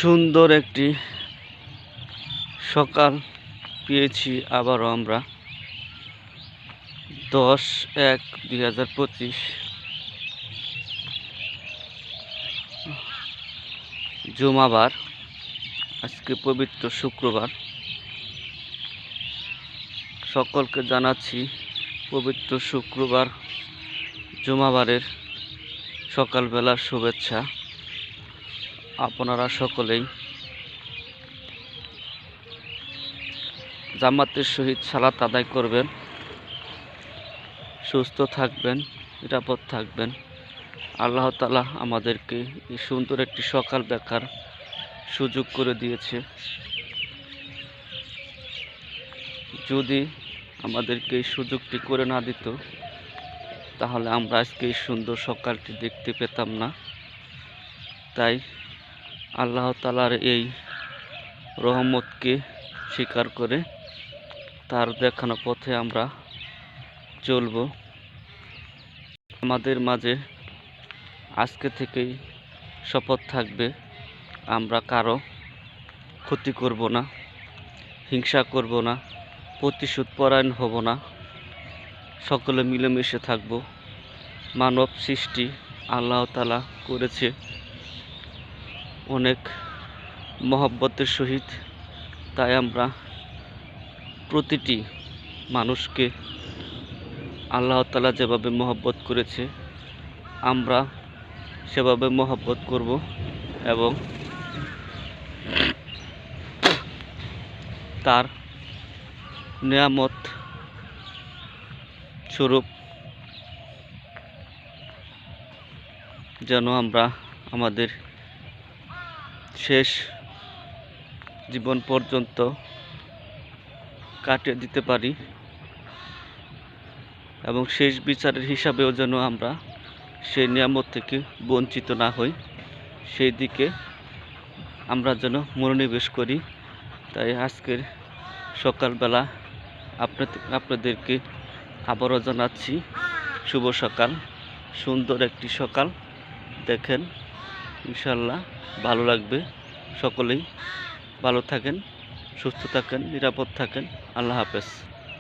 সুন্দর একটি সকাল পেয়েছি আবারও আমরা 10/1/2025 জুমাবার। আজকে পবিত্র শুক্রবার। সকলকে জানাচ্ছি পবিত্র শুক্রবার জুমাবারের সকালবেলার শুভেচ্ছা। আপনারা সকলেই জামাতের সহিত সালাত আদায় করবেন, সুস্থ থাকবেন, নিরাপদ থাকবেন। আল্লাহ তাআলা আমাদেরকে এই সুন্দর একটি সকাল দেখার সুযোগ করে দিয়েছে। যদি আমাদেরকে এই সুযোগটি করে না দিত, তাহলে আমরা আজকে এই সুন্দর সকালটি দেখতে পেতাম না। তাই আল্লাহ তাআলার এই রহমতকে স্বীকার করে তার দেখানো পথে আমরা চলব। আমাদের মাঝে আজকে থেকেই শপথ থাকবে, আমরা কারো ক্ষতি করব না, হিংসা করব না, প্রতিশোধ পরায়ণ হব না, সকলে মিলেমিশে থাকব। মানব সৃষ্টি আল্লাহ তাআলা করেছে অনেক মহব্বতের সহিত। তাই আমরা প্রতিটি মানুষকে আল্লাহ তাআলা যেভাবে মহব্বত করেছে আমরা সেভাবে মহব্বত করব এবং তার নিয়ামত স্বরূপ যেন আমরা আমাদের শেষ জীবন পর্যন্ত কাটিয়ে দিতে পারি এবং শেষ বিচারের হিসাবেও যেন আমরা সেই নিয়ামত থেকে বঞ্চিত না হই, সেই দিকে আমরা যেন মনোনিবেশ করি। তাই আজকের সকালবেলা আপনাদেরকে আবারও জানাচ্ছি শুভ সকাল। সুন্দর একটি সকাল দেখেন, ইনশাল্লাহ ভালো লাগবে। সকলেই ভালো থাকেন, সুস্থ থাকেন, নিরাপদ থাকেন। আল্লাহ হাফেজ।